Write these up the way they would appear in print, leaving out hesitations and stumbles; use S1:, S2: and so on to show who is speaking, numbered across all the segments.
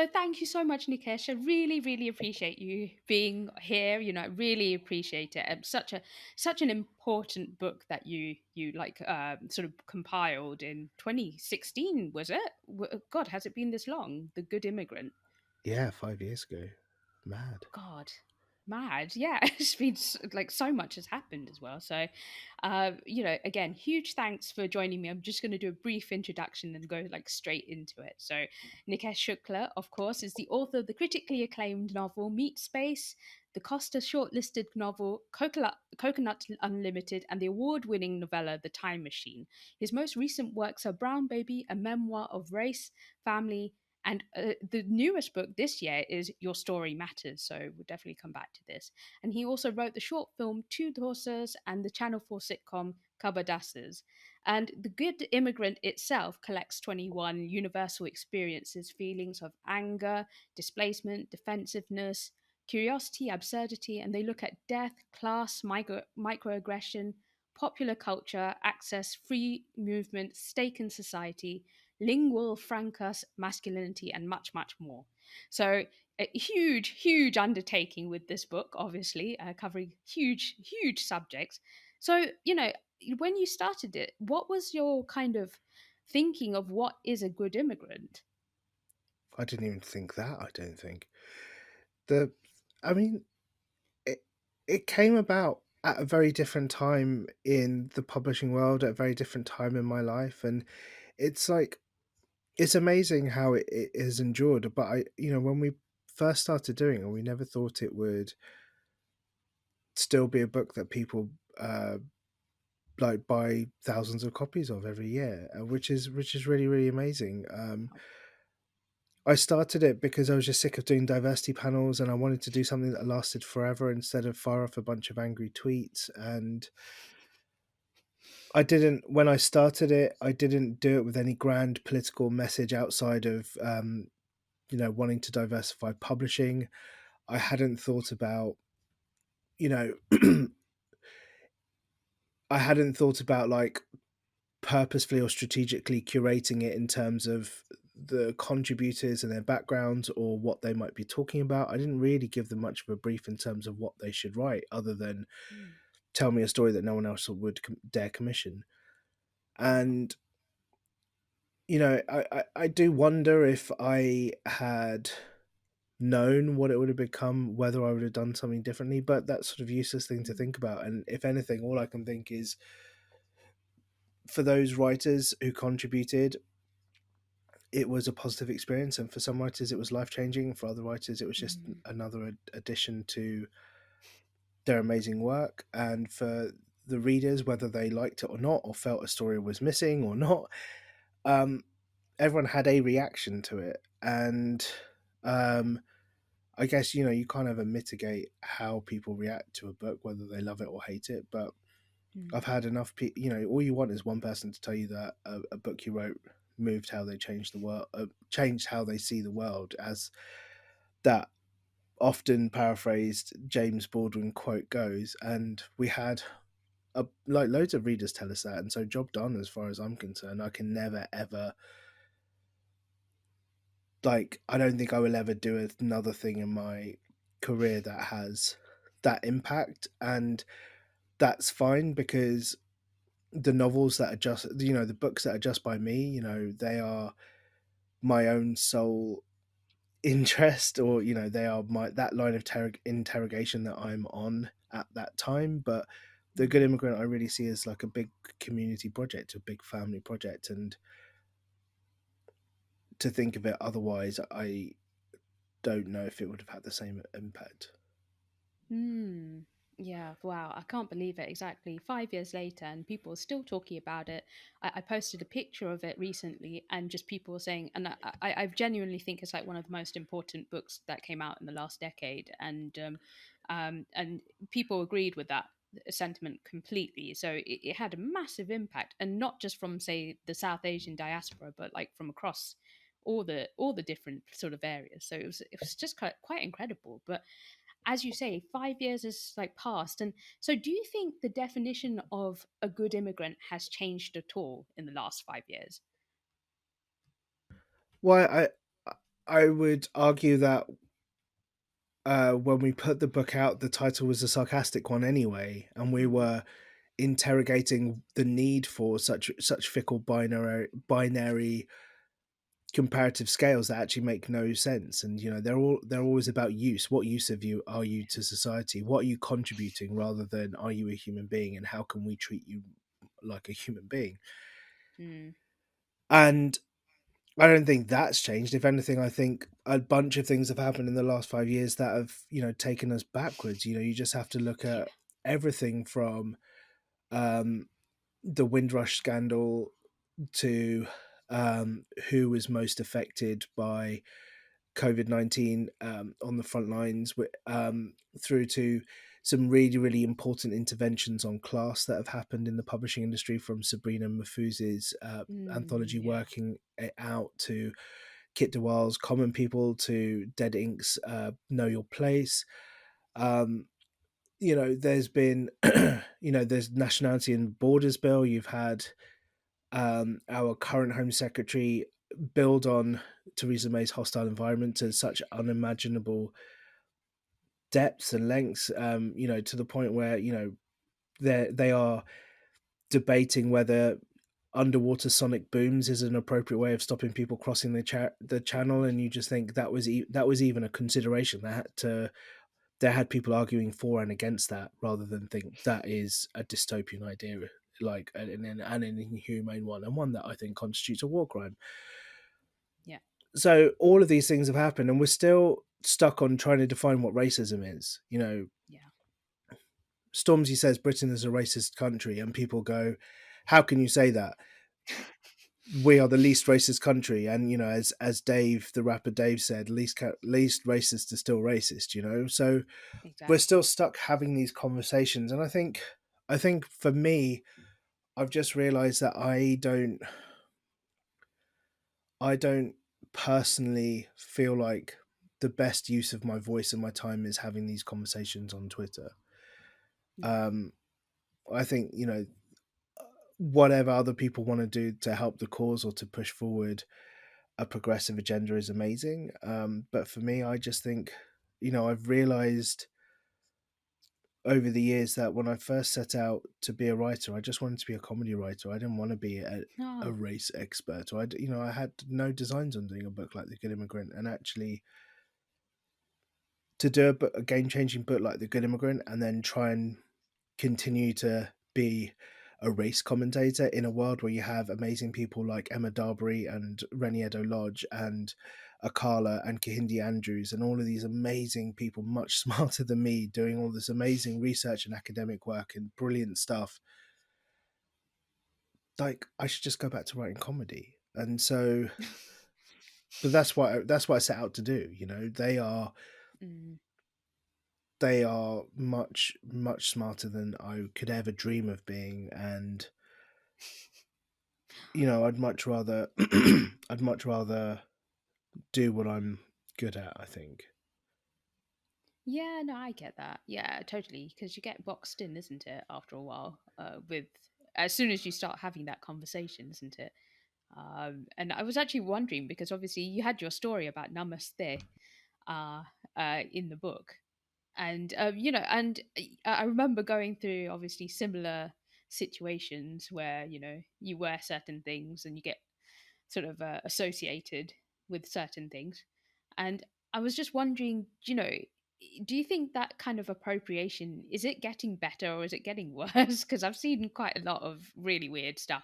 S1: So thank you so much, Nikesh. I really, really appreciate you being here. I really appreciate it. Such an important book that you like sort of compiled in 2016, was it? God, has it been this long? The Good Immigrant.
S2: Yeah, 5 years ago. Mad.
S1: God, mad. Yeah, it's been like so much has happened as well. So, again, huge thanks for joining me. I'm just going to do a brief introduction and go like straight into it. So, Nikesh Shukla, of course, is the author of the critically acclaimed novel Meatspace, the Costa Shortlisted novel Coconut Unlimited, and the award winning novella The Time Machine. His most recent works are Brown Baby, a memoir of race, family, and the newest book this year is Your Story Matters. So we'll definitely come back to this. And he also wrote the short film Two Dosas and the Channel 4 sitcom Kabadasses. And The Good Immigrant itself collects 21 universal experiences, feelings of anger, displacement, defensiveness, curiosity, absurdity, and they look at death, class, microaggression, popular culture, access, free movement, stake in society, lingual, fracas, masculinity, and much, much more. So, a huge, huge undertaking with this book, obviously, covering huge, huge subjects. So, when you started it, what was your kind of thinking of what is a good immigrant?
S2: I didn't even think that, I don't think. The I mean, it it came about at a very different time in the publishing world, at a very different time in my life, and it's like it's amazing how it has endured. But when we first started doing it, we never thought it would still be a book that people uh like buy thousands of copies of every year, which is really really amazing. I started it because I was just sick of doing diversity panels and I wanted to do something that lasted forever instead of fire off a bunch of angry tweets. And I didn't, when I started it, I didn't do it with any grand political message outside of, wanting to diversify publishing. I hadn't thought about, you know, I hadn't thought about like purposefully or strategically curating it in terms of the contributors and their backgrounds or what they might be talking about. I didn't really give them much of a brief in terms of what they should write, other than
S1: Mm,
S2: tell me a story that no one else would dare commission. And I do wonder if I had known what it would have become, whether I would have done something differently. But that's sort of useless thing to
S1: mm,
S2: think about. And if anything, all I can think is for those writers who contributed, it was a positive experience, and for some writers it was life changing. For other writers it was just
S1: mm,
S2: another addition to their amazing work. And for the readers, whether they liked it or not, or felt a story was missing or not, um, everyone had a reaction to it. And um, I guess you kind of mitigate how people react to a book, whether they love it or hate it. But
S1: mm,
S2: I've had enough all you want is one person to tell you that a book you wrote moved how they changed the world, changed how they see the world, as that often paraphrased James Baldwin quote goes. And we had like loads of readers tell us that, and so job done as far as I'm concerned. I can never ever, like, I don't think I will ever do another thing in my career that has that impact. And that's fine, because the novels that are just, the books that are just by me, they are my own sole interest, or they are my that line of interrogation that I'm on at that time. But the Good
S1: mm.
S2: Immigrant I really see as like a big community project, a big family project. And to think of it otherwise, I don't know if it would have had the same impact.
S1: Hmm. Yeah, wow. I can't believe it. Exactly 5 years later, and people are still talking about it. I posted a picture of it recently, and just people were saying, and I genuinely think it's like one of the most important books that came out in the last decade, and people agreed with that sentiment completely. So it had a massive impact, and not just from say the South Asian diaspora, but like from across all the different sort of areas. So it was just quite incredible. But as you say, 5 years has like passed. And so do you think the definition of a good immigrant has changed at all in the last 5 years?
S2: Why? I would argue that when we put the book out, the title was a sarcastic one anyway, and we
S1: Mm,
S2: were interrogating the need for such fickle binary comparative scales that actually make no sense. And they're always about use. What use of you are you to society? What are you contributing, rather than are you a human being, and how can we treat you like a human being?
S1: mm,
S2: And I don't think that's changed. If anything, I think a bunch of things have happened in the last 5 years that have, taken us backwards. You just have to look
S1: yeah.
S2: at everything from um, the Windrush scandal to who was most affected by COVID-19 on the front lines, through to some really, really important interventions on class that have happened in the publishing industry, from Sabrina Mahfouz's
S1: Mm,
S2: anthology
S1: yeah.
S2: working it out, to Kit DeWild's Common People, to Dead Ink's Know Your Place. Um, there's been, there's Nationality and Borders Bill. You've had our current Home Secretary build on Theresa May's hostile environment to such unimaginable depths and lengths, to the point where, they are debating whether underwater sonic booms is an appropriate way of stopping people crossing the channel. And you just think that was even a consideration. They had people arguing for and against that, rather than think that is a dystopian idea, like an inhumane one, and one that I think constitutes a war crime.
S1: Yeah.
S2: So all of these things have happened, and we're still stuck on trying to define what racism is.
S1: Yeah.
S2: Stormzy says Britain is a racist country, and people go, "How can you say that? We are the least racist country." And as Dave, the rapper Dave, said, least racist is still racist. So we're still
S1: Exactly.
S2: stuck having these conversations. And I think for me, I've just realized that I don't personally feel like the best use of my voice and my time is having these conversations on Twitter.
S1: Yeah.
S2: um I think, whatever other people want to do to help the cause or to push forward a progressive agenda is amazing. But for me, I just think, I've realized over the years that when I first set out to be a writer, I just wanted to be a comedy writer. I didn't want to be a
S1: Oh.
S2: race expert. Or I had no designs on doing a book like The Good Immigrant. And actually, to do a game changing book like The Good Immigrant, and then try and continue to be a race commentator in a world where you have amazing people like Emma Darbury and Reni Lodge and Akala and Kahindi Andrews, and all of these amazing people, much smarter than me, doing all this amazing research and academic work and brilliant stuff. Like, I should just go back to writing comedy. And so, but that's what I set out to do.
S1: Mm,
S2: They are much, much smarter than I could ever dream of being. And I'd much rather I'd much rather do what I'm good at, I think.
S1: yeah, no, I get that. Yeah, totally. Because you get boxed in, isn't it, after a while, with as soon as you start having that conversation, isn't it? And I was actually wondering because obviously you had your story about Namaste uh, in the book, and and I remember going through obviously similar situations where you wear certain things and you get sort of associated with certain things, and I was just wondering, do you think that kind of appropriation, is it getting better or is it getting worse? Because I've seen quite a lot of really weird stuff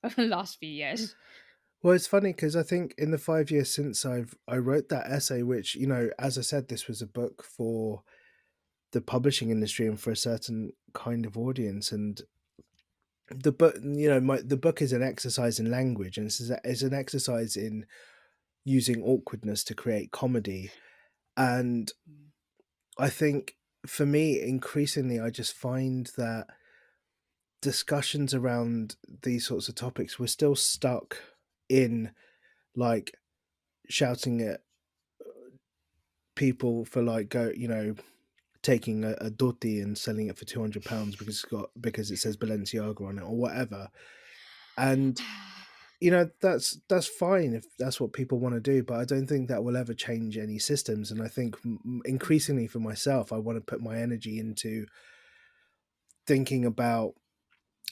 S1: over the last few years.
S2: Well, it's funny because I think in the 5 years since I wrote that essay, which, as I said, this was a book for the publishing industry and for a certain kind of audience. And the book, the book is an exercise in language, and it's an exercise in using awkwardness to create comedy. And
S1: Mm.
S2: I think for me, increasingly, I just find that discussions around these sorts of topics, we're still stuck in, like, shouting at people for, like, taking a dhoti and selling it for £200 because it says Balenciaga on it or whatever. And that's fine if that's what people want to do, but I don't think that will ever change any systems. And I think
S1: Mm,
S2: increasingly for myself, I want to put my energy into thinking about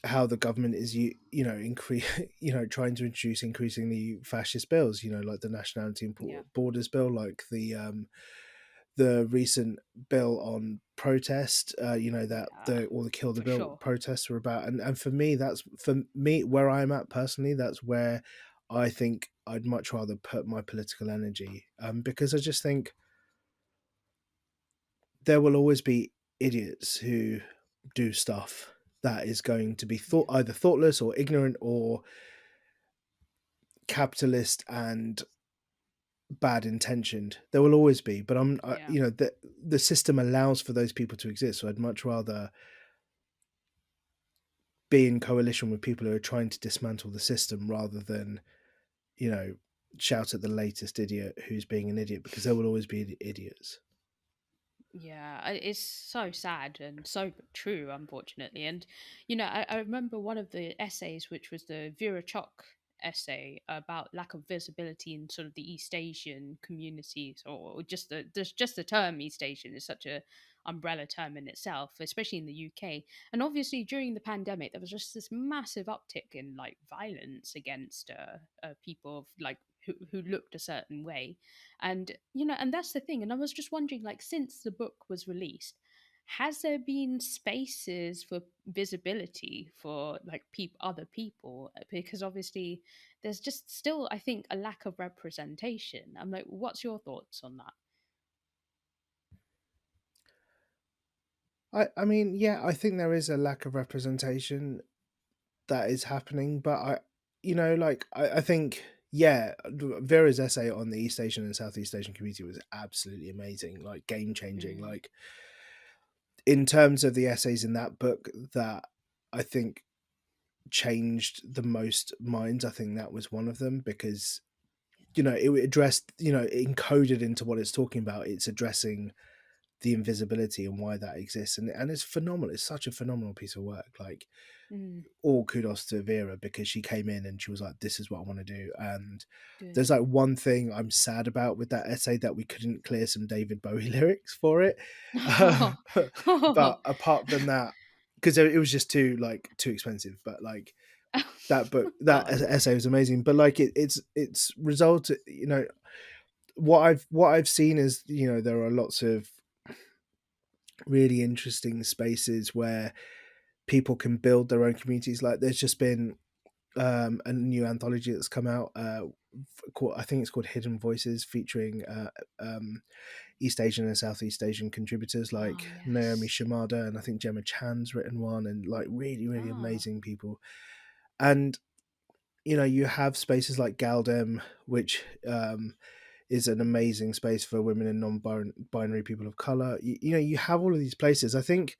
S2: how the government is increase trying to introduce increasingly fascist bills, like the nationality and
S1: yeah,
S2: borders bill, like the recent bill on protest, that
S1: yeah,
S2: the all the kill the
S1: for
S2: bill
S1: sure.
S2: protests were about. And for me where I'm at personally, that's where I think I'd much rather put my political energy, because I just think there will always be idiots who do stuff that is going to be
S1: Yeah,
S2: either thoughtless or ignorant or capitalist and bad intentioned. There will always be, but
S1: yeah,
S2: the system allows for those people to exist. So I'd much rather be in coalition with people who are trying to dismantle the system rather than, you know, shout at the latest idiot who's being an idiot, because there will always be idiots.
S1: yeah. It's so sad and so true, unfortunately. And I remember one of the essays, which was the Vera Chok essay about lack of visibility in sort of the East Asian communities, or just the term East Asian is such a umbrella term in itself, especially in the UK. And obviously during the pandemic, there was just this massive uptick in like violence against people of like who looked a certain way. And and that's the thing. And I was just wondering, like, since the book was released, has there been spaces for visibility for like other people? Because obviously there's just still, I think, a lack of representation. I'm like, what's your thoughts on that?
S2: I mean, yeah, I think there is a lack of representation that is happening, but I think, yeah, Vera's essay on the East Asian and Southeast Asian community was absolutely amazing, like game changing.
S1: Mm,
S2: Like, in terms of the essays in that book that I think changed the most minds, I think that was one of them, because it addressed, encoded into what it's talking about. It's addressing the invisibility and why that exists, and it's phenomenal. It's such a phenomenal piece of work. Like,
S1: mm,
S2: all kudos to Vera, because she came in and she was like, "This is what I want to do." And there's
S1: good.
S2: like one thing I'm sad about with that essay, that we couldn't clear some David Bowie lyrics for it.
S1: Oh,
S2: But apart from that, because it was just too expensive. But like, that book, that
S1: God.
S2: essay was amazing. But like, it's resulted. What I've seen is, there are lots of really interesting spaces where people can build their own communities. Like, there's just been a new anthology that's come out. I think it's called Hidden Voices, featuring East Asian and Southeast Asian contributors
S1: Oh,
S2: like Naomi
S1: yes.
S2: Shimada, and I think Gemma Chan's written one, and like really, really
S1: Oh,
S2: amazing people. And you have spaces like Galdem, which is an amazing space for women and non-binary people of color. You have all of these places. I think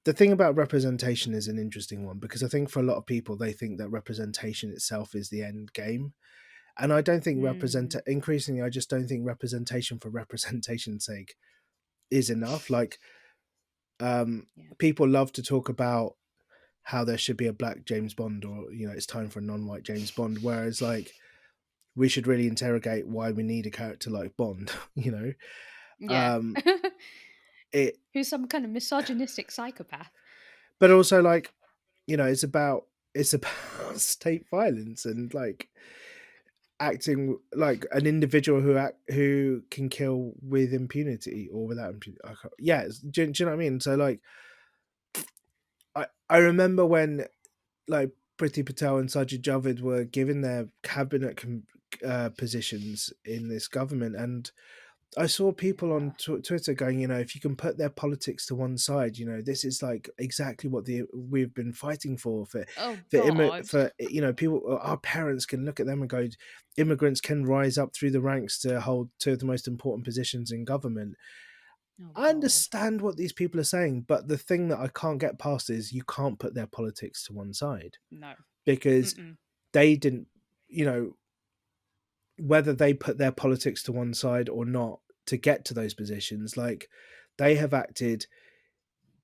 S2: the thing about representation is an interesting one, because I think for a lot of people, they think that representation itself is the end game. And I don't think
S1: mm,
S2: increasingly, I just don't think representation for representation's sake is enough. Like, um,
S1: yeah.
S2: people love to talk about how there should be a black James Bond, or, it's time for a non-white James Bond. Whereas, like, we should really interrogate why we need a character like Bond,
S1: Yeah.
S2: um, it,
S1: Who's some kind of misogynistic psychopath.
S2: but also, like, it's about state violence, and like acting like an individual who can kill with impunity or without impunity. Yeah, do you know what I mean? So like, I remember when, like, Priti Patel and Sajid Javid were given their cabinet positions in this government, and I saw people
S1: Yeah.
S2: on Twitter going, if you can put their politics to one side, this is like exactly what we've been fighting
S1: Oh God.
S2: for people. Our parents can look at them and go, immigrants can rise up through the ranks to hold two of the most important positions in government.
S1: Oh
S2: I
S1: God.
S2: understand what these people are saying, but the thing that I can't get past is you can't put their politics to one side,
S1: No.
S2: because
S1: Mm-mm.
S2: they didn't, you know, whether they put their politics to one side or not to get to those positions, like, they have acted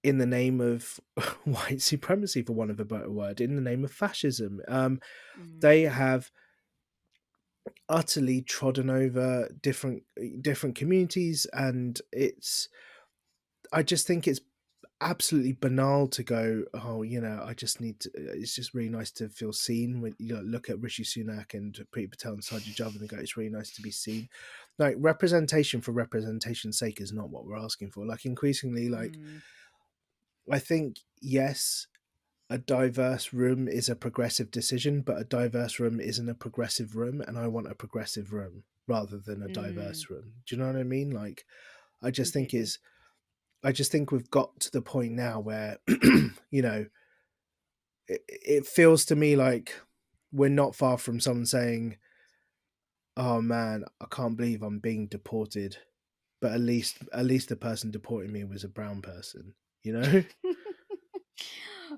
S2: in the name of white supremacy, for want of a better word, in the name of fascism. They
S1: Mm,
S2: have utterly trodden over different communities, and I just think it's absolutely banal to go, oh, I just need to. It's just really nice to feel seen. When look at Rishi Sunak and Preeti Patel and Sajid Javid and go, it's really nice to be seen. Like, representation for representation's sake is not what we're asking for. Like, increasingly, like,
S1: mm,
S2: I think, yes, a diverse room is a progressive decision, but a diverse room isn't a progressive room, and I want a progressive room rather than a
S1: mm,
S2: diverse room. Do you know what I mean? Like, I just think
S1: completely.
S2: is I just think we've got to the point now where it feels to me like we're not far from someone saying, "Oh man, I can't believe I'm being deported," but at least the person deporting me was a brown person. You know?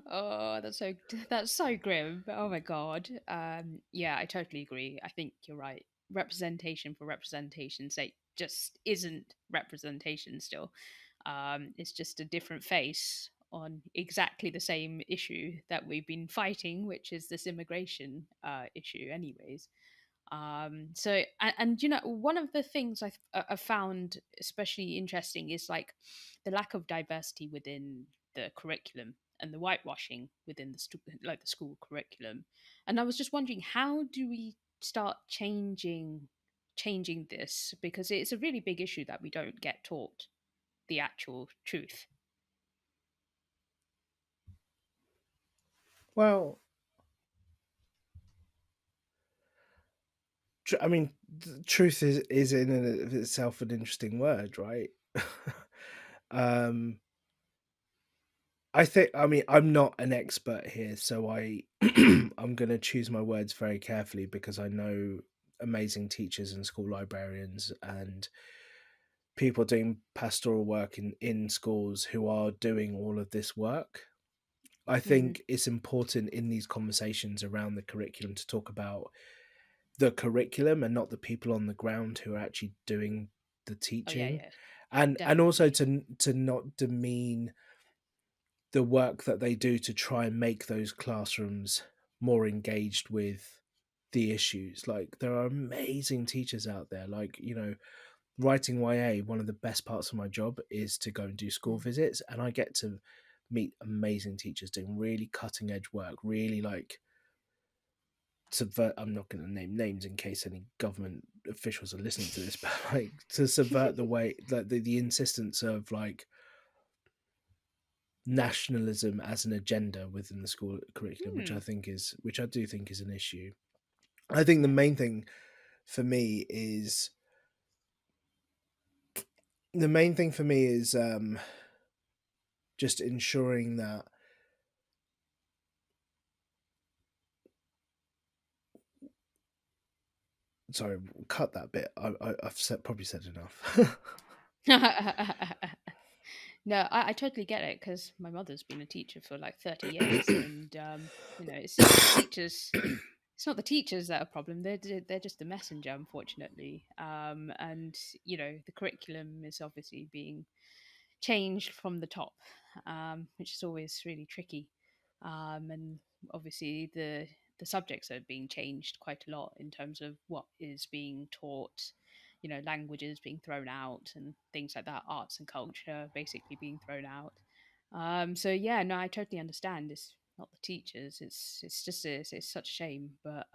S1: Oh, that's so grim. Oh my god. Yeah, I totally agree. I think you're right. Representation for representation's sake just isn't representation still. It's just a different face on exactly the same issue that we've been fighting, which is this immigration issue, anyways. And one of the things I found especially interesting is like the lack of diversity within the curriculum and the whitewashing within like the school curriculum. And I was just wondering, how do we start changing this, because it's a really big issue that we don't get taught the actual truth.
S2: Well, I mean, truth is in and of itself an interesting word, right? um, I think. I mean, I'm not an expert here, so I'm going to choose my words very carefully because I know amazing teachers and school librarians and people doing pastoral work in schools who are doing all of this work. I
S1: Hmm.
S2: think it's important in these conversations around the curriculum to talk about the curriculum and not the people on the ground who are actually doing the
S1: Oh yeah,
S2: teaching,
S1: yeah,
S2: and also
S1: definitely.
S2: to not demean the work that they do to try and make those classrooms more engaged with the issues. Like, there are amazing teachers out there. Like, writing YA, one of the best parts of my job is to go and do school
S1: Mm.
S2: visits, and I get to meet amazing teachers doing really cutting edge work, really like subvert. I'm not going to name names in case any government officials are listening to this, but like to subvert the way that the insistence of like nationalism as an agenda within the school curriculum, which
S1: Hmm.
S2: I do think is an issue. I think the
S1: Yeah.
S2: main thing for me is the main thing for me is just ensuring that. Sorry, cut that bit. I've probably said enough.
S1: No, I totally get it, because my mother's been a teacher for like 30 years, and it's not the teachers. It's not the teachers that are a problem. They're just the messenger, unfortunately. And the curriculum is obviously being changed from the top, which is always really tricky. And obviously the subjects are being changed quite a lot in terms of what is being taught. Languages being thrown out and things like that. Arts and culture basically being thrown out. So yeah, no, I totally understand. It's not the teachers. It's just it's such a shame, but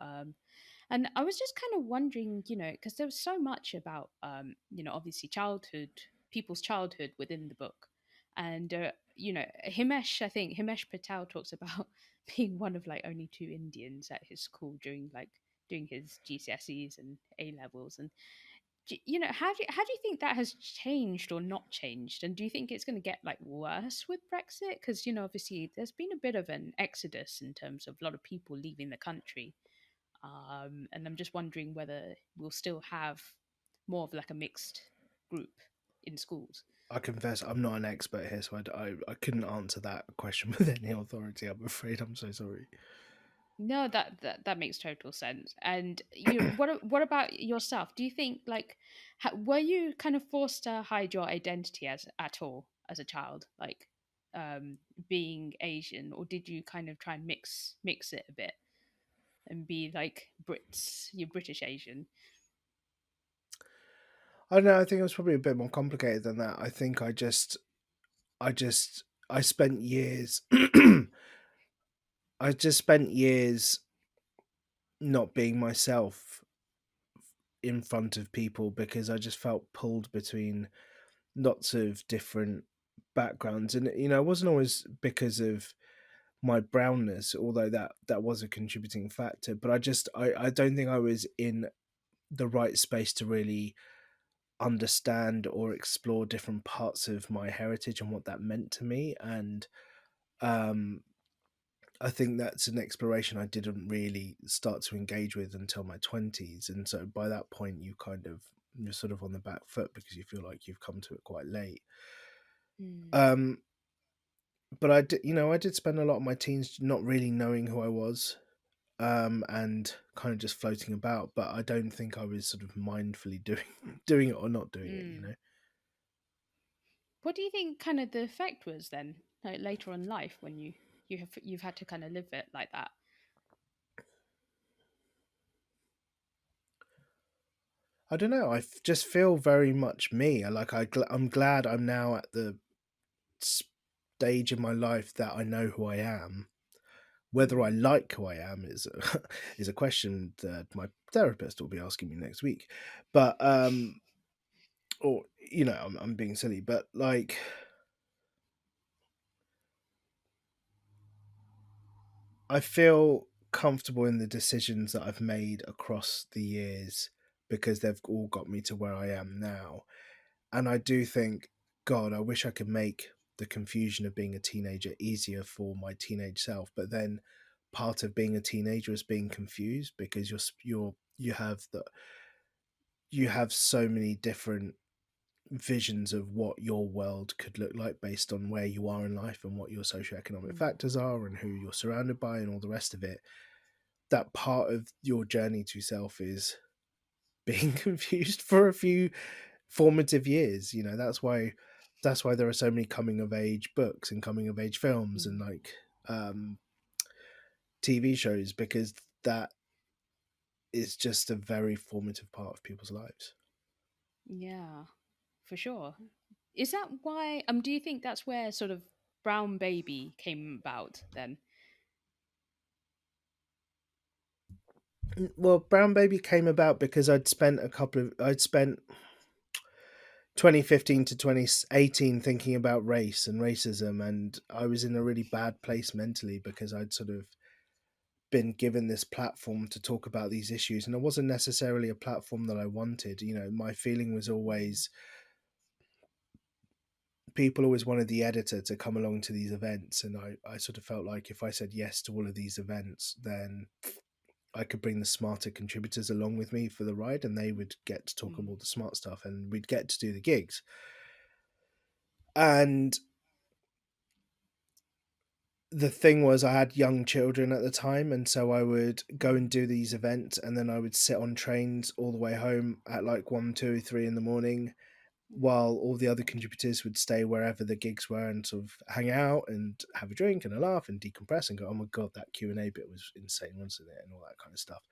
S1: and I was just kind of wondering, because there was so much about, obviously childhood, people's childhood within the book. And, I think Himesh Patel talks about being one of like only two Indians at his school during like doing his GCSEs and A levels. And, how do you think that has changed or not changed? And do you think it's going to get like worse with Brexit? Because, obviously there's been a bit of an exodus in terms of a lot of people leaving the country, and I'm just wondering whether we'll still have more of like a mixed group in schools.
S2: I confess I'm not an expert here, so I couldn't answer that question with any authority. I'm afraid. I'm so sorry.
S1: No, that makes total sense. And what about yourself? Do you think like were you kind of forced to hide your identity as at all as a child? Like, being Asian, or did you kind of try and mix it a bit and be like Brits, you're British Asian?
S2: I don't know. I think it was probably a bit more complicated than that. I think I spent years. I just spent years not being myself in front of people because I just felt pulled between lots of different backgrounds, and it wasn't always because of my brownness, although that was a contributing factor. But I don't think I was in the right space to really understand or explore different parts of my heritage and what that meant to me. And um I think that's an exploration I didn't really start to engage with until my 20s. And so by that point you're sort of on the back foot because you feel like you've come to it quite late.
S1: Mm,
S2: um but I did spend a lot of my teens not really knowing who I was, and kind of just floating about, but I don't think I was sort of mindfully doing doing it or not doing it.
S1: mm. What do you think kind of the effect was then, like later on in life when you've had to kind of live it like that?
S2: I don't know. Just feel very much me. I'm glad I'm now at the stage in my life that I know who I am. Whether I
S1: Mm,
S2: like who I am is is a question that my therapist will be asking me next week. But or I'm being silly, but like I feel comfortable in the decisions that I've made across the years because they've all got me to where I am now. And I do think, God, I wish I could make the confusion of being a teenager easier for my teenage self. But then part of being a teenager is being confused because you have so many different visions of what your world could look like based on where you are in life and what your socioeconomic
S1: mm,
S2: factors are and who you're surrounded by and all the rest of it. That part of your journey to self is being confused for a few formative years. That's why there are so many coming of age books and coming of age films and
S1: mm.
S2: like um TV shows, because that is just a very formative part of people's lives.
S1: Yeah, for sure. Is that why? Do you think that's where sort of Brown Baby came about then?
S2: Well, Brown Baby came about because I'd spent 2015 to 2018 thinking about race and racism, and I was in a really bad place mentally because I'd sort of been given this platform to talk about these issues, and it wasn't necessarily a platform that I wanted. My feeling was
S1: Mm,
S2: always people always wanted the editor to come along to these events, and I sort of felt like if I said yes to all of these events, then I could bring the smarter contributors along with me for the ride, and they would get to talk about
S1: mm,
S2: all the smart stuff, and we'd get to do the gigs. And the thing was, I had young children at the time, and so I would go
S1: mm,
S2: and do these events, and then I would sit on trains all the way home at like 1, 2, 3 in the morning, while all the other contributors would stay wherever the gigs were and sort of hang out and have a drink and a laugh and decompress and go, oh my god, that Q&A bit was insane, wasn't it, and all that kind of stuff.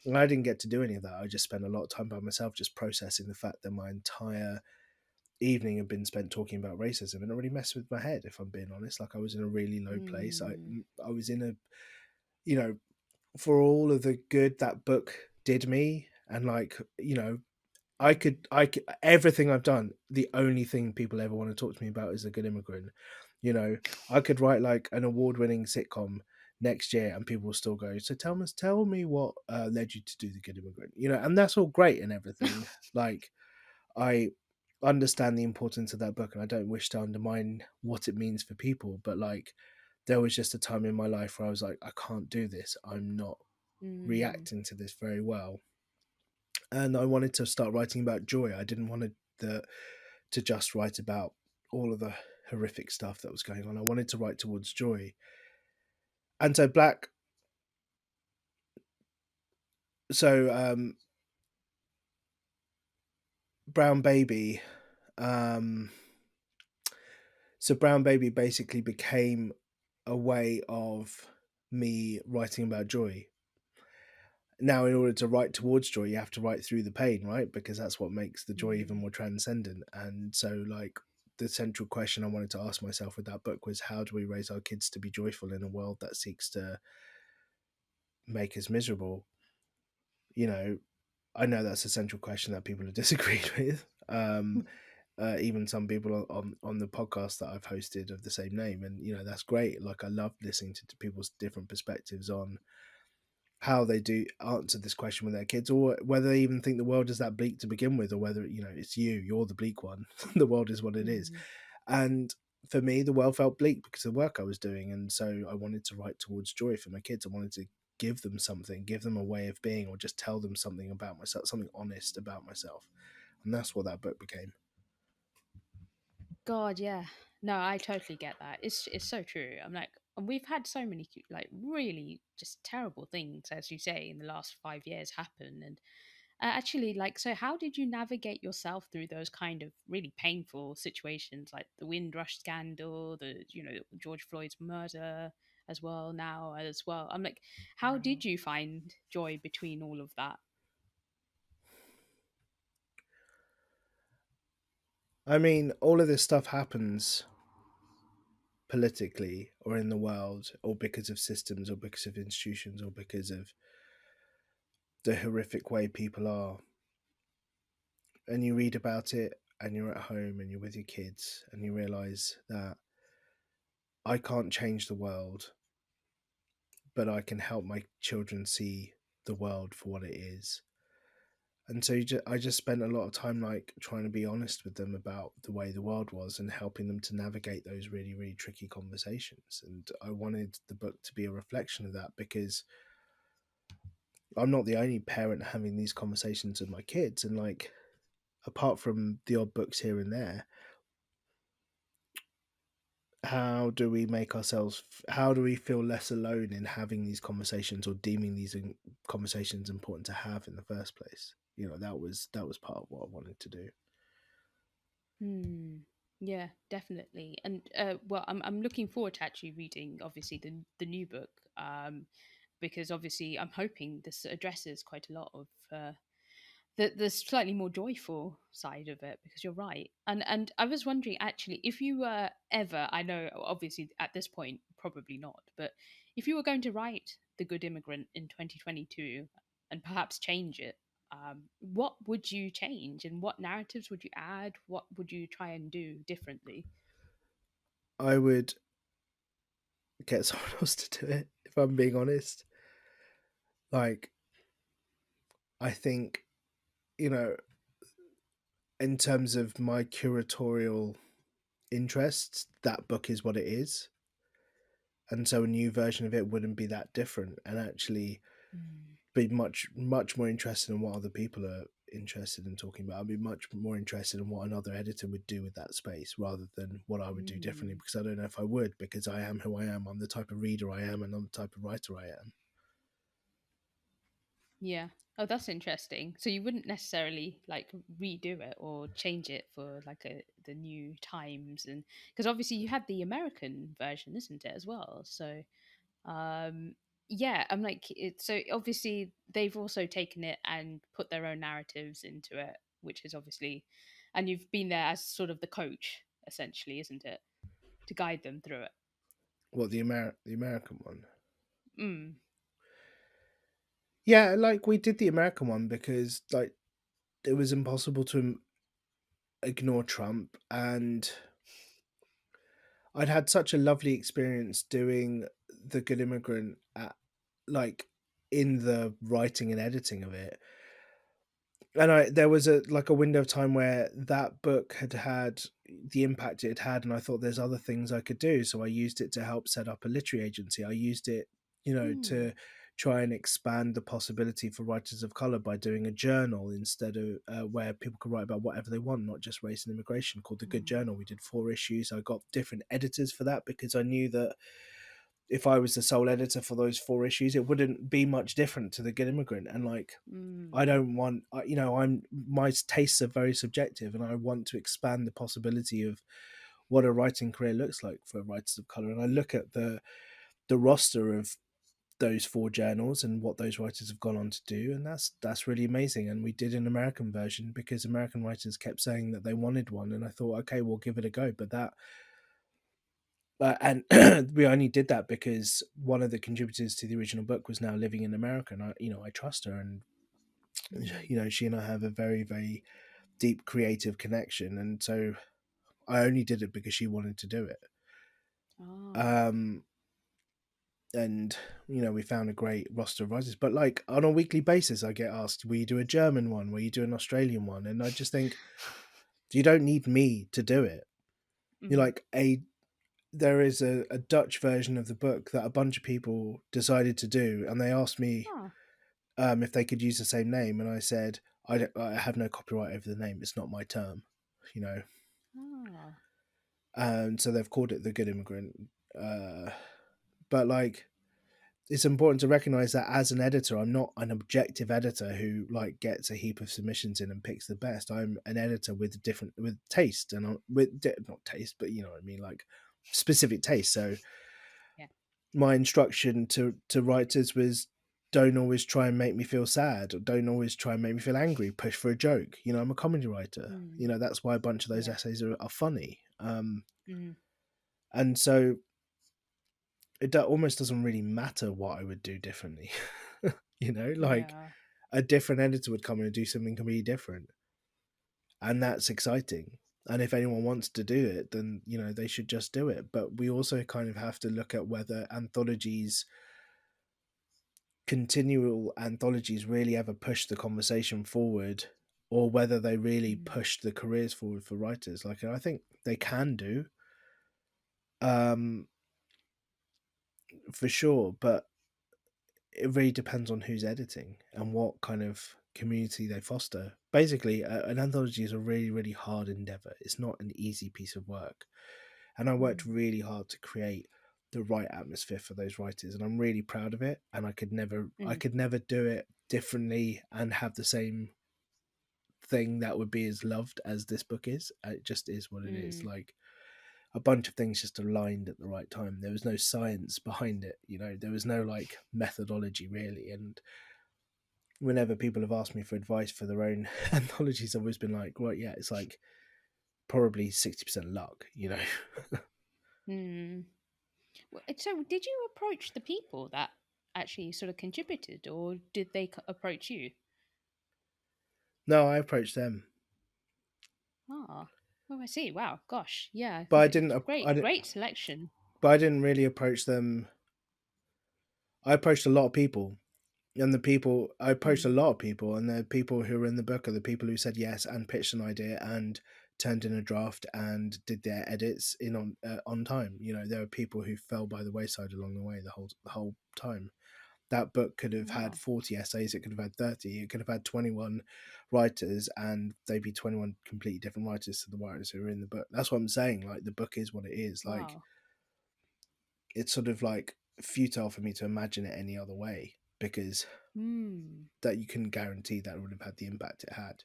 S2: And I didn't get to do any of that. I just spent a lot of time by myself just processing the fact that my entire evening had been spent talking about racism, and it really messed with my head, if I'm being honest. Like, I was in a really low place. I
S1: mm,
S2: I was in a, you know for all of the good that book did me, and like, I could everything I've done. The only thing people ever want to talk to me about is a Good Immigrant. I could write like an award-winning sitcom next year, and people will still go, "So tell me what led you to do the Good Immigrant." And that's all great and everything. Like, I understand the importance of that book, and I don't wish to undermine what it means for people. But like, there was just a time in my life where I was like, I can't do this. I'm not
S1: mm,
S2: reacting to this very well, and I wanted to start writing about joy. I didn't want to just write about all of the horrific stuff that was going on. I wanted to write towards joy, and so so Brown Baby. Um, So Brown Baby basically became a way of me writing about joy. Now, in order to write towards joy, you have to write through the pain, right? Because that's what makes the joy even
S1: Mm.
S2: more transcendent. And so, like, the central question I wanted to ask myself with that book was, how do we raise our kids to be joyful in a world that seeks to make us miserable? You know, I know that's a central question that people have disagreed with. Even some people on the podcast that I've hosted of the same name, and that's great. Like, I love listening to people's different perspectives on how they do answer this question with their kids, or whether they even think the world is that bleak to begin with, or whether it's you're the bleak one. The world is what it is.
S1: Mm.
S2: And for me, the world felt bleak because of the work I was doing, and so I wanted to write towards joy for my kids. I wanted to give them something, give them a way of being, or just tell them something about myself, something honest about myself. And that's what that book became.
S1: God, yeah. No, I totally get that. It's so true. I'm like, and we've had so many like really just terrible things, as you say, in the last 5 years happen. And actually, like, so how did you navigate yourself through those kind of really painful situations, like the Windrush scandal, the George Floyd's murder as well now as well? I'm like, how did you find joy between all of that?
S2: I mean, all of this stuff happens politically or in the world, or because of systems, or because of institutions, or because of the horrific way people are. And you read about it, and you're at home and you're with your kids, and you realize that I can't change the world, but I can help my children see the world for what it is. And so I just spent a lot of time, like, trying to be honest with them about the way the world was, and helping them to navigate those really, really tricky conversations. And I wanted the book to be a reflection of that, because I'm not the only parent having these conversations with my kids. And, like, apart from the odd books here and there, how do we make ourselves, how do we feel less alone in having these conversations, or deeming these conversations important to have in the first place? That was part of what I wanted to do.
S1: Hmm. Yeah, definitely. And well, I'm looking forward to actually reading, obviously, the new book, because obviously I'm hoping this addresses quite a lot of the slightly more joyful side of it. Because you're right, and I was wondering actually if you were ever, I know obviously at this point probably not, but if you were going to write The Good Immigrant in 2022 and perhaps change it, what would you change and what narratives would you add? What would you try and do differently?
S2: I would get someone else to do it, if I'm being honest. Like, I think, you know, in terms of my curatorial interests, that book is what it is. And so a new version of it wouldn't be that different, and actually
S1: Mm.
S2: be much, much more interested in what other people are interested in talking about. I'd be much more interested in what another editor would do with that space, rather than what I would do differently,
S1: Mm.
S2: because I don't know if I would, because I am who I am. I'm the type of reader I am, and I'm the type of writer I am.
S1: Yeah. Oh, that's interesting. So you wouldn't necessarily like redo it or change it for like the new times, and because obviously you had the American version, isn't it, as well? So um yeah, I'm like so obviously they've also taken it and put their own narratives into it, which is obviously, and you've been there as sort of the coach essentially, isn't it, to guide them through it.
S2: What, the American one?
S1: Mm.
S2: Yeah, like, we did the American one because, like, it was impossible to ignore Trump, and I'd had such a lovely experience doing The Good Immigrant at, like, in the writing and editing of it. And there was a window of time where that book had had the impact it had, and I thought there's other things I could do. So I used it to help set up a literary agency. I used it,
S1: Mm.
S2: to try and expand the possibility for writers of color by doing a journal, instead of where people could write about whatever they want, not just race and immigration, called the Good Journal.
S1: Mm.
S2: We did 4 issues. I got different editors for that, because I knew that if I was the sole editor for those 4 issues, it wouldn't be much different to the Good Immigrant. And, like, I
S1: Mm.
S2: don't want, I'm my tastes are very subjective, and I want to expand the possibility of what a writing career looks like for writers of color. And I look at the roster of those four journals and what those writers have gone on to do, and that's really amazing. And we did an American version because American writers kept saying that they wanted one, and I thought, okay, we'll give it a go. But that and we only did that because one of the contributors to the original book was now living in America, and I trust her, and
S1: Mm.
S2: she and I have a very very deep creative connection, and so I only did it because she wanted to do it.
S1: Ah.
S2: Um, and we found a great roster of writers. But like on a weekly basis, I get asked, "Will you do a German one? Will you do an Australian one?" And I just think you don't need me to do it. You're
S1: Mm.
S2: like there is a Dutch version of the book that a bunch of people decided to do, and they asked me
S1: Ah.
S2: if they could use the same name, and I said I have no copyright over the name. It's not my term, you know.
S1: Ah.
S2: And so they've called it the Good Immigrant. Uh, but like it's important to recognize that as an editor, I'm not an objective editor who like gets a heap of submissions in and picks the best. I'm an editor with taste and not taste, but you know what I mean, like specific taste. So
S1: Yeah.
S2: my instruction to writers was don't always try and make me feel sad, or don't always try and make me feel angry. Push for a joke. I'm a comedy writer.
S1: Mm.
S2: That's why a bunch of those
S1: Yeah.
S2: essays are funny.
S1: Mm.
S2: And so almost doesn't really matter what I would do differently. Like
S1: Yeah.
S2: a different editor would come in and do something completely different, and that's exciting. And if anyone wants to do it, then they should just do it. But we also kind of have to look at whether continual anthologies really ever push the conversation forward, or whether they really
S1: Mm.
S2: push the careers forward for writers. Like I think they can do, um, for sure, but it really depends on who's editing and what kind of community they foster. Basically, an anthology is a really, really hard endeavor. It's not an easy piece of work. And I worked
S1: Mm.
S2: really hard to create the right atmosphere for those writers. And I'm really proud of it. And I
S1: Mm.
S2: could never do it differently and have the same thing that would be as loved as this book is. It just is what it is.
S1: Mm.
S2: Like, a bunch of things just aligned at the right time. There was no science behind it, there was no like methodology really. And whenever people have asked me for advice for their own anthologies, I've always been like, right, yeah, it's like probably 60% luck.
S1: Mm. So, did you approach the people that actually sort of contributed, or did they approach you?
S2: No, I approached them,
S1: Ah, oh, I see. Wow, gosh, yeah,
S2: but
S1: great, great selection.
S2: I didn't really approach them. I approached a lot of people, and I approached a
S1: Mm.
S2: lot of people, and the people who were in the book are the people who said yes and pitched an idea and turned in a draft and did their edits in on time. There are people who fell by the wayside along the way the whole time. That book could have had
S1: Wow.
S2: 40 essays, it could have had 30, it could have had 21 writers, and they'd be 21 completely different writers to the writers who are in the book. That's what I'm saying. Like, the book is what it is. Like,
S1: Wow.
S2: it's sort of like futile for me to imagine it any other way, because
S1: Hmm.
S2: that you can guarantee that it would have had the impact it had.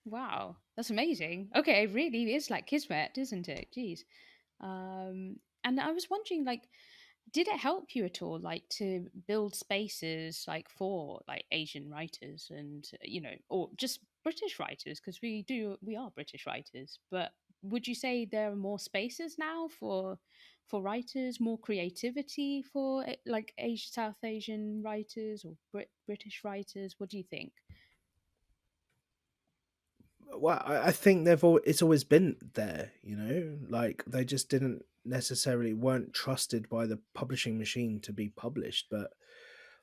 S1: Wow, that's amazing. Okay, it really is like kismet, isn't it? Jeez. And I was wondering, like, did it help you at all, like, to build spaces like for like Asian writers and or just British writers? Because we are British writers, but would you say there are more spaces now for writers, more creativity for like South Asian writers or British writers? What do you think?
S2: Well, I think it's always been there, like they just didn't necessarily weren't trusted by the publishing machine to be published. But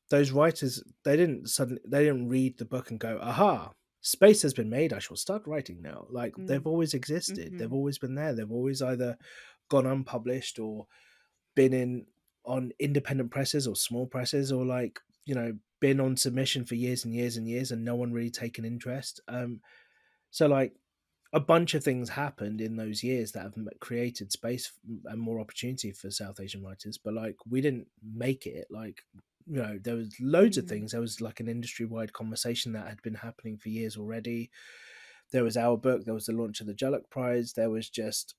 S2: those writers, they didn't read the book and go, aha, space has been made, I shall start writing now. Like, they've
S1: Mm.
S2: always existed, they've
S1: Mm-hmm.
S2: always been there, they've always either gone unpublished or been in on independent presses or small presses, or like, been on submission for years and years and years, and no one really taken interest. So like, a bunch of things happened in those years that have created space and more opportunity for South Asian writers. But like, we didn't make it. Like, there was loads of
S1: Mm.
S2: things. There was like an industry wide conversation that had been happening for years already. There was our book. There was the launch of the Jalak Prize. There was just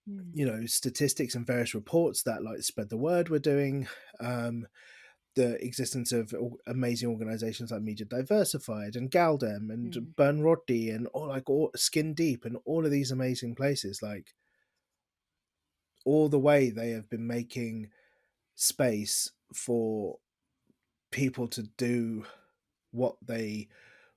S1: Mm.
S2: you know, statistics and various reports that like spread the word we're doing. The existence of amazing organizations like Media Diversified and Galdem and
S1: Mm.
S2: Burn Roddy and all Skin Deep and all of these amazing places, like all the way they have been making space for people to do what they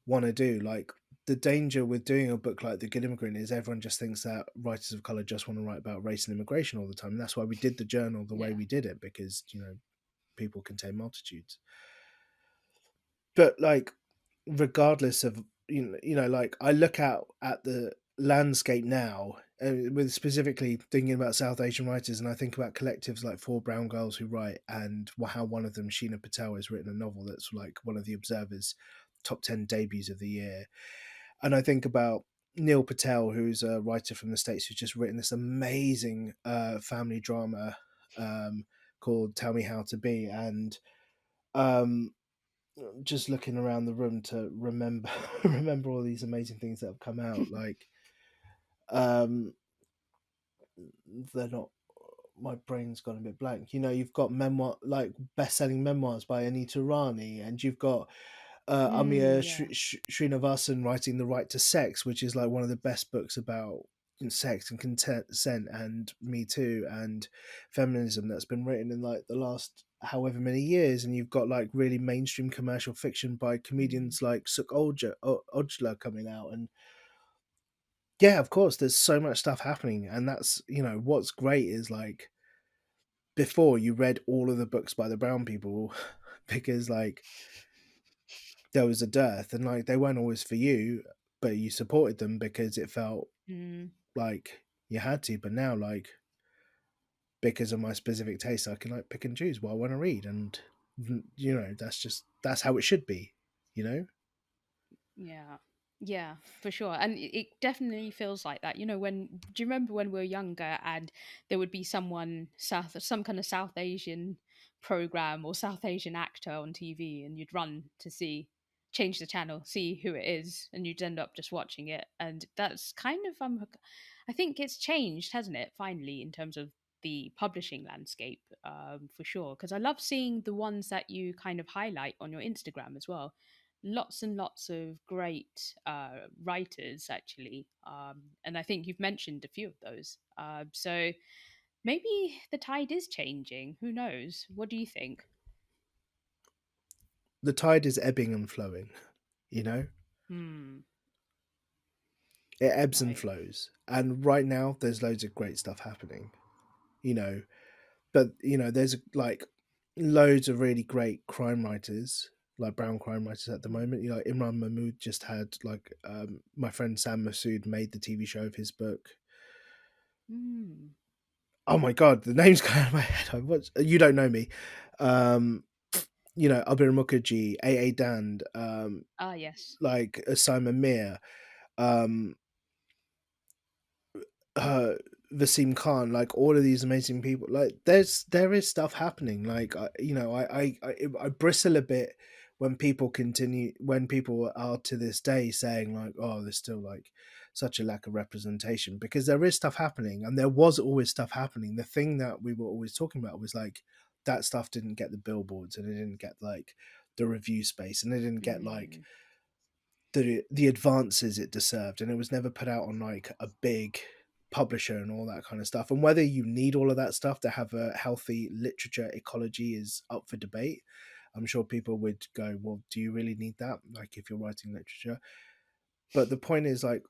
S2: want to do. Like the danger with doing a book like The Good Immigrant is everyone just thinks that writers of color just want to write about race and immigration all the time. And that's why we did the journal the way
S1: Yeah.
S2: we did it, because you know people contain multitudes. But like regardless of like I look out at the landscape now, with specifically thinking about South Asian writers, and I think about collectives like Four Brown Girls Who Write, and how one of them, Sheena Patel, has written a novel that's like one of the Observer's top 10 debuts of the year. And I think about Neil Patel, who's a writer from the States, who's just written this amazing family drama called Tell Me How to Be. And um, just looking around the room to remember remember all these amazing things that have come out, like um they're not, my brain's gone a bit blank. You know, you've got memoir, like best-selling memoirs by Anita Rani, and you've got Amir
S1: Yeah.
S2: Srinivasan writing The Right to Sex, which is like one of the best books about sex and consent and Me Too and feminism that's been written in like the last however many years. And you've got like really mainstream commercial fiction by
S1: Mm.
S2: comedians like Ojla coming out. And yeah, of course, there's so much stuff happening. And that's, you know, what's great is like before you read all of the books by the brown people because like there was a dearth, and like they weren't always for you, but you supported them because it felt
S1: Mm.
S2: like you had to. But now, like, because of my specific taste, I can like pick and choose what I want to read, and you know, that's how it should be, you know.
S1: Yeah. Yeah, for sure. And it definitely feels like that. You know, when do you remember when we were younger and there would be some kind of South Asian program or South Asian actor on TV, and you'd run to see, change the channel, see who it is, and you'd end up just watching it. And that's kind of I think it's changed, hasn't it, finally, in terms of the publishing landscape, for sure. Because I love seeing the ones that you kind of highlight on your Instagram as well. Lots and lots of great writers, actually. And I think you've mentioned a few of those. So maybe the tide is changing. Who knows? What do you think?
S2: The tide is ebbing and flowing, you know.
S1: Hmm.
S2: It ebbs and
S1: Right.
S2: flows, and right now there's loads of great stuff happening, you know. But you know, there's like loads of really great crime writers, like brown crime writers at the moment. You know, like Imran Mahmood just had like my friend Sam Masood made the TV show of his book.
S1: Hmm.
S2: Oh my god, the name's going out of my head. You don't know me. Um, you know, Abir Mukherjee, A. Dand,
S1: Ah, yes.
S2: like Simon Mir, um, uh Vasim Khan, like all of these amazing people. Like there is stuff happening. Like you know, I bristle a bit when people are to this day saying like, oh, there's still like such a lack of representation, because there is stuff happening, and there was always stuff happening. The thing that we were always talking about was like that stuff didn't get the billboards, and it didn't get like the review space, and it didn't get like
S1: Hmm.
S2: the advances it deserved, and it was never put out on like a big publisher and all that kind of stuff. And whether you need all of that stuff to have a healthy literature ecology is up for debate. I'm sure people would go, well, do you really need that, like if you're writing literature? But the point is like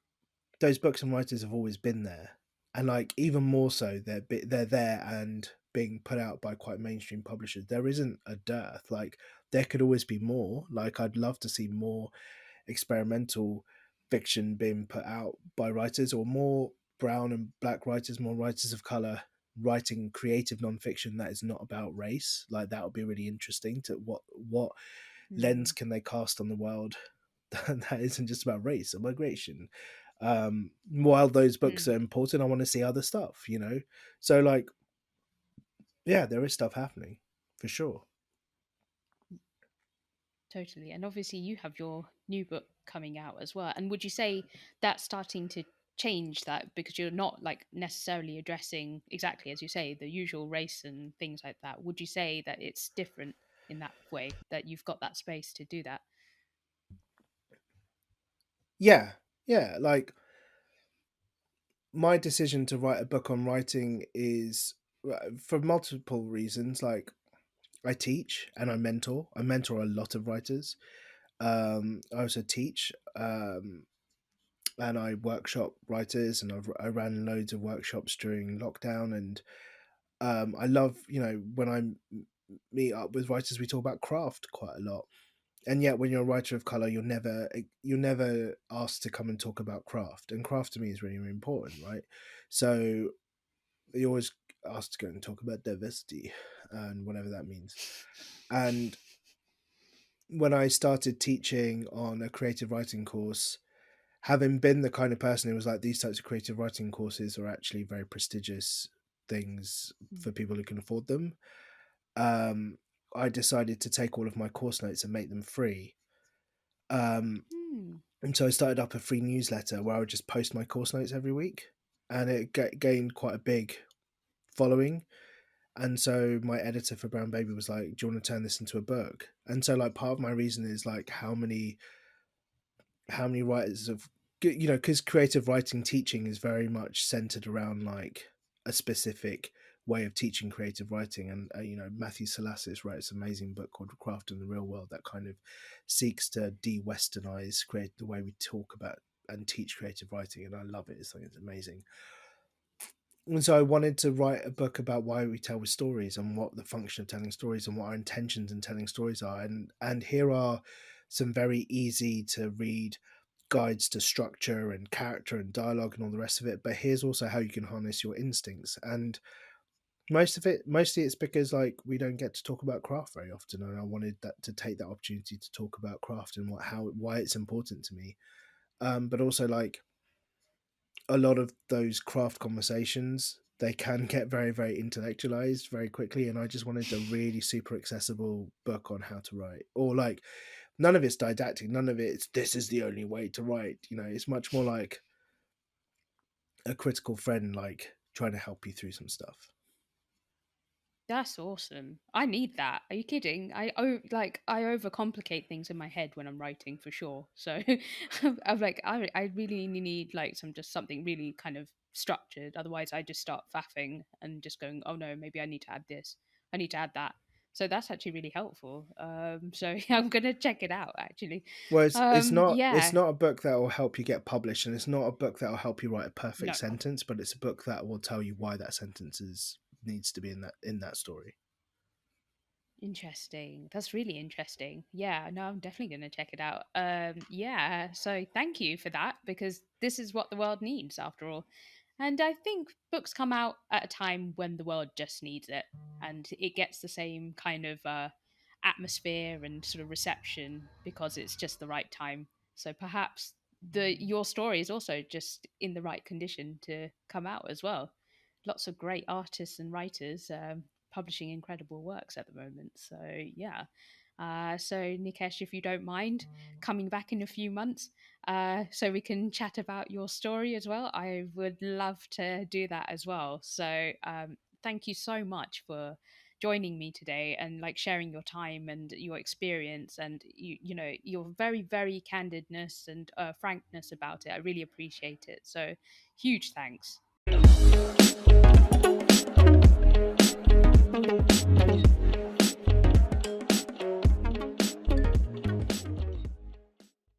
S2: those books and writers have always been there, and like even more so they're there and being put out by quite mainstream publishers. There isn't a dearth. Like there could always be more. Like I'd love to see more experimental fiction being put out by writers, or more brown and black writers, more writers of color writing creative nonfiction that is not about race. Like that would be really interesting. To what lens
S1: Hmm.
S2: can they cast on the world that isn't just about race or migration? While those books are
S1: Hmm.
S2: important, I want to see other stuff, you know. So like, yeah, there is stuff happening for sure.
S1: Totally. And obviously, you have your new book coming out as well. And would you say that's starting to change that, because you're not like necessarily addressing, exactly as you say, the usual race and things like that? Would you say that it's different in that way, that you've got that space to do that?
S2: Yeah, yeah. Like my decision to write a book on writing is for multiple reasons. Like I teach and I mentor. I mentor a lot of writers. I also teach, and I workshop writers, and I ran loads of workshops during lockdown. And I love, when I meet up with writers, we talk about craft quite a lot. And yet, when you're a writer of color, you're never asked to come and talk about craft. And craft to me is really, really important, right? So you're always asked to go and talk about diversity and whatever that means. And when I started teaching on a creative writing course, having been the kind of person who was like, these types of creative writing courses are actually very prestigious things
S1: Mm.
S2: for people who can afford them, um, I decided to take all of my course notes and make them free. Um,
S1: Hmm.
S2: and so I started up a free newsletter where I would just post my course notes every week, and it gained quite a big following. And so my editor for Brown Baby was like, "Do you want to turn this into a book?" And so like part of my reason is like how many writers have, because creative writing teaching is very much centered around like a specific way of teaching creative writing. And Matthew Salassis wrote this amazing book called Craft in the Real World that kind of seeks to de-westernize create the way we talk about and teach creative writing, and I love it. It's amazing. And so I wanted to write a book about why we tell with stories, and what the function of telling stories, and what our intentions in telling stories are. And here are some very easy to read guides to structure and character and dialogue and all the rest of it. But here's also how you can harness your instincts. And mostly it's because like we don't get to talk about craft very often, and I wanted that to take that opportunity to talk about craft and why it's important to me. But also like a lot of those craft conversations, they can get very, very intellectualized very quickly, and I just wanted a really super accessible book on how to write. Or like none of it's didactic, none of it's this is the only way to write. It's much more like a critical friend, like trying to help you through some stuff.
S1: That's awesome. I need that. Are you kidding? I overcomplicate things in my head when I'm writing, for sure. So I'm like, I really need like something really kind of structured. Otherwise, I just start faffing and just going, oh no, maybe I need to add this. I need to add that. So that's actually really helpful. So I'm gonna check it out actually.
S2: Whereas it's
S1: Yeah.
S2: not a book that will help you get published, and it's not a book that will help you write a perfect
S1: No.
S2: sentence, but it's a book that will tell you why that sentence needs to be in that story.
S1: Interesting. That's really interesting. Yeah, no, I'm definitely going to check it out. Yeah, so thank you for that, because this is what the world needs after all. And I think books come out at a time when the world just needs it, and it gets the same kind of atmosphere and sort of reception because it's just the right time. So perhaps the your story is also just in the right condition to come out as well. Lots of great artists and writers publishing incredible works at the moment. So yeah. So Nikesh, if you don't mind coming back in a few months, so we can chat about your story as well, I would love to do that as well. So thank you so much for joining me today and like sharing your time and your experience, and your very, very candidness and frankness about it. I really appreciate it. So huge thanks.